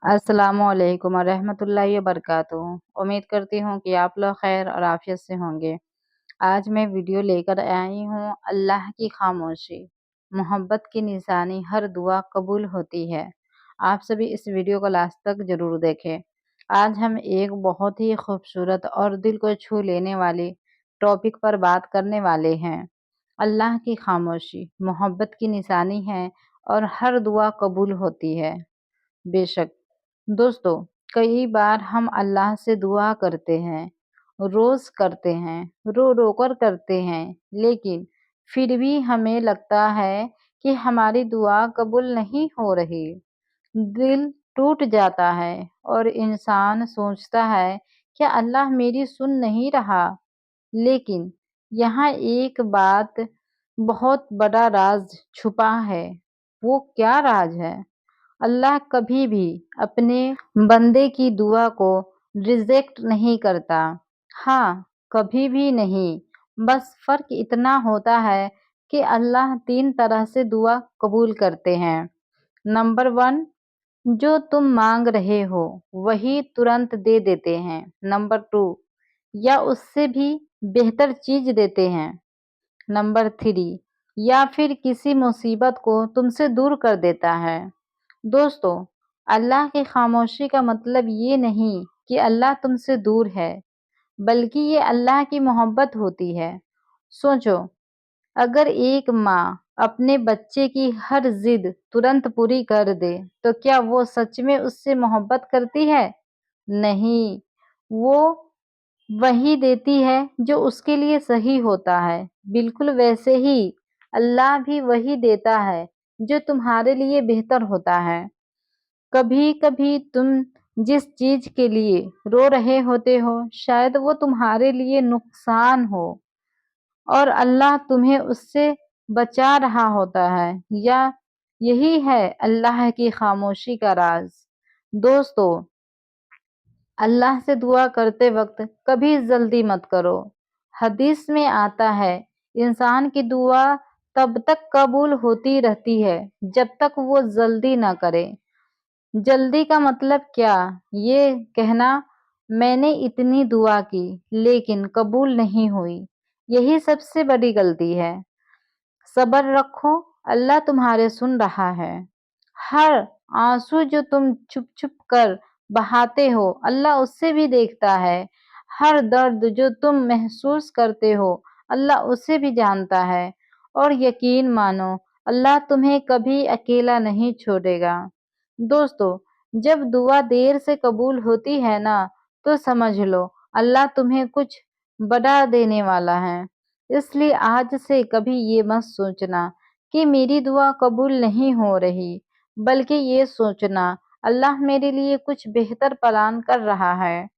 अस्सलाम वालेकुम वरहमतुल्लाहि वबरकातुहू। उम्मीद करती हूँ कि आप लोग खैर और आफियत से होंगे। आज मैं वीडियो लेकर आई हूँ अल्लाह की खामोशी, मोहब्बत की निशानी, हर दुआ कबूल होती है। आप सभी इस वीडियो को लास्ट तक ज़रूर देखें। आज हम एक बहुत ही खूबसूरत और दिल को छू लेने वाली टॉपिक पर बात करने वाले हैं। अल्लाह की खामोशी मोहब्बत की निशानी है और हर दुआ कबूल होती है। बेशक दोस्तों, कई बार हम अल्लाह से दुआ करते हैं, रोज़ करते हैं, रो रो कर करते हैं, लेकिन फिर भी हमें लगता है कि हमारी दुआ कबूल नहीं हो रही। दिल टूट जाता है और इंसान सोचता है कि अल्लाह मेरी सुन नहीं रहा। लेकिन यहाँ एक बात, बहुत बड़ा राज छुपा है। वो क्या राज है? अल्लाह कभी भी अपने बंदे की दुआ को रिजेक्ट नहीं करता। हाँ, कभी भी नहीं। बस फ़र्क इतना होता है कि अल्लाह 3 तरह से दुआ कबूल करते हैं। नंबर 1, जो तुम मांग रहे हो वही तुरंत दे देते हैं। नंबर 2, या उससे भी बेहतर चीज़ देते हैं। नंबर 3, या फिर किसी मुसीबत को तुमसे दूर कर देता है। दोस्तों, अल्लाह की खामोशी का मतलब ये नहीं कि अल्लाह तुमसे दूर है, बल्कि ये अल्लाह की मोहब्बत होती है। सोचो, अगर एक माँ अपने बच्चे की हर जिद तुरंत पूरी कर दे, तो क्या वो सच में उससे मोहब्बत करती है? नहीं, वो वही देती है जो उसके लिए सही होता है। बिल्कुल वैसे ही अल्लाह भी वही देता है जो तुम्हारे लिए बेहतर होता है। कभी-कभी तुम जिस चीज़ के लिए रो रहे होते हो, शायद वो तुम्हारे लिए नुकसान हो और अल्लाह तुम्हें उससे बचा रहा होता है, या यही है अल्लाह की खामोशी का राज। दोस्तों, अल्लाह से दुआ करते वक्त कभी जल्दी मत करो। हदीस में आता है, इंसान की दुआ तब तक कबूल होती रहती है जब तक वो जल्दी ना करे। जल्दी का मतलब क्या? ये कहना, मैंने इतनी दुआ की लेकिन कबूल नहीं हुई, यही सबसे बड़ी गलती है। सब्र रखो, अल्लाह तुम्हारे सुन रहा है। हर आंसू जो तुम छुप छुप कर बहाते हो, अल्लाह उससे भी देखता है। हर दर्द जो तुम महसूस करते हो, अल्लाह उसे भी जानता है। और यकीन मानो, अल्लाह तुम्हें कभी अकेला नहीं छोड़ेगा। दोस्तों, जब दुआ देर से कबूल होती है ना, तो समझ लो अल्लाह तुम्हें कुछ बड़ा देने वाला है। इसलिए आज से कभी ये मत सोचना कि मेरी दुआ कबूल नहीं हो रही, बल्कि ये सोचना, अल्लाह मेरे लिए कुछ बेहतर प्लान कर रहा है।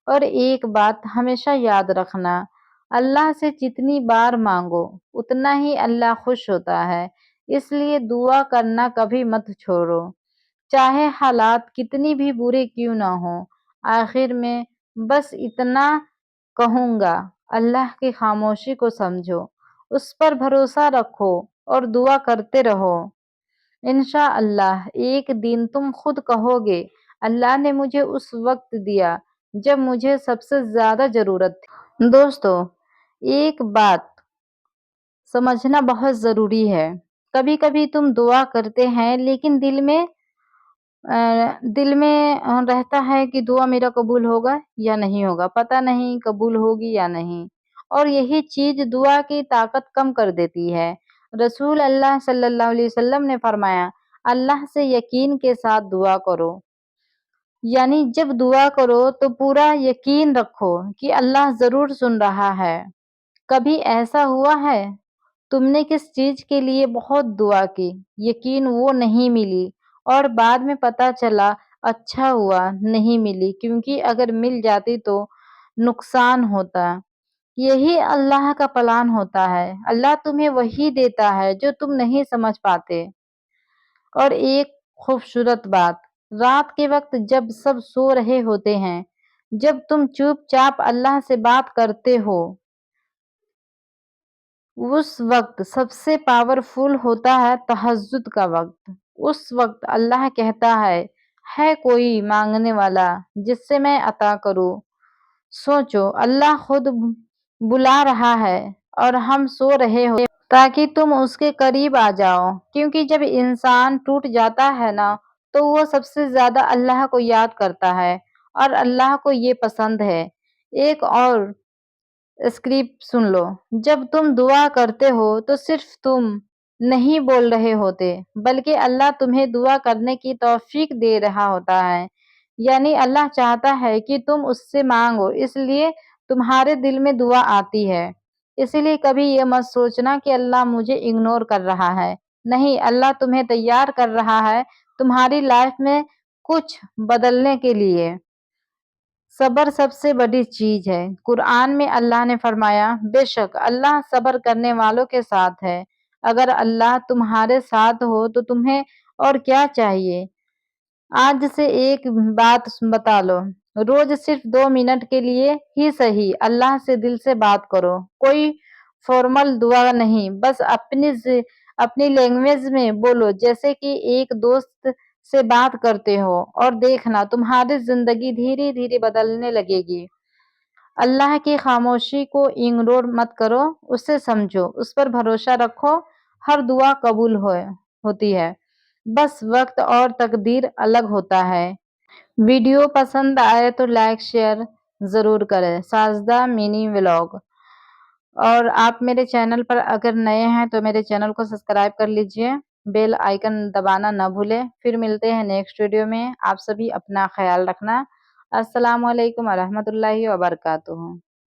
और एक बात हमेशा याद रखना, अल्लाह से जितनी बार मांगो उतना ही अल्लाह खुश होता है। इसलिए दुआ करना कभी मत छोड़ो, चाहे हालात कितनी भी बुरे क्यों ना हो। आखिर में बस इतना कहूँगा, अल्लाह की खामोशी को समझो, उस पर भरोसा रखो और दुआ करते रहो। इंशाअल्लाह एक दिन तुम खुद कहोगे, अल्लाह ने मुझे उस वक्त दिया जब मुझे सबसे ज़्यादा ज़रूरत थी। दोस्तों, एक बात समझना बहुत ज़रूरी है। कभी-कभी तुम दुआ करते हैं लेकिन दिल में रहता है कि दुआ मेरा कबूल होगा या नहीं होगा, पता नहीं कबूल होगी या नहीं। और यही चीज़ दुआ की ताकत कम कर देती है। रसूल अल्लाह सल्लल्लाहु अलैहि वसल्लम ने फरमाया, अल्लाह से यकीन के साथ दुआ करो। यानी जब दुआ करो तो पूरा यकीन रखो कि अल्लाह ज़रूर सुन रहा है। कभी ऐसा हुआ है, तुमने किस चीज़ के लिए बहुत दुआ की, यकीन वो नहीं मिली और बाद में पता चला अच्छा हुआ नहीं मिली, क्योंकि अगर मिल जाती तो नुकसान होता। यही अल्लाह का प्लान होता है। अल्लाह तुम्हें वही देता है जो तुम नहीं समझ पाते। और एक खूबसूरत बात, रात के वक्त जब सब सो रहे होते हैं, जब तुम चुपचाप अल्लाह से बात करते हो, उस वक्त सबसे पावरफुल होता है तहज्जुद का वक्त। उस वक्त अल्लाह कहता है, ہے کوئی مانگنے والا جس سے میں عطا کروں؟ سوچو، اللہ خود بلا رہا ہے اور ہم سو رہے ہو تاکہ تم اس کے قریب آ جاؤ، کیونکہ جب انسان ٹوٹ جاتا ہے نا تو وہ سب سے زیادہ اللہ کو یاد کرتا ہے، اور اللہ کو یہ پسند ہے۔ ایک اور اسکرپٹ سن لو، جب تم دعا کرتے ہو تو صرف تم نہیں بول رہے ہوتے، بلکہ اللہ تمہیں دعا کرنے کی توفیق دے رہا ہوتا ہے۔ یعنی اللہ چاہتا ہے کہ تم اس سے مانگو، اس لیے تمہارے دل میں دعا آتی ہے۔ اسی لیے کبھی یہ مت سوچنا کہ اللہ مجھے اگنور کر رہا ہے۔ نہیں، اللہ تمہیں تیار کر رہا ہے تمہاری لائف میں کچھ بدلنے کے لیے۔ صبر سب سے بڑی چیز ہے۔ قرآن میں اللہ نے فرمایا، بے شک اللہ صبر کرنے والوں کے ساتھ ہے۔ اگر اللہ تمہارے ساتھ ہو تو تمہیں اور کیا چاہیے؟ آج سے ایک بات بتا لو، روز صرف 2 منٹ کے لیے ہی صحیح اللہ سے دل سے بات کرو۔ کوئی فارمل دعا نہیں، بس اپنی لینگویج میں بولو، جیسے کہ ایک دوست سے بات کرتے ہو، اور دیکھنا تمہاری زندگی دھیرے دھیرے بدلنے لگے گی۔ اللہ کی خاموشی کو اگنور مت کرو، اسے سمجھو، اس پر بھروسہ رکھو، ہر دعا قبول ہوتی ہے، بس وقت اور تقدیر الگ ہوتا ہے۔ ویڈیو پسند آئے تو لائک شیئر ضرور کریں۔ ساجدہ منی ولاگ۔ اور آپ میرے چینل پر اگر نئے ہیں تو میرے چینل کو سبسکرائب کر لیجئے، بیل آئیکن دبانا نہ بھولیں۔ پھر ملتے ہیں نیکسٹ ویڈیو میں۔ آپ سبھی اپنا خیال رکھنا۔ السلام علیکم ورحمۃ اللہ وبرکاتہ۔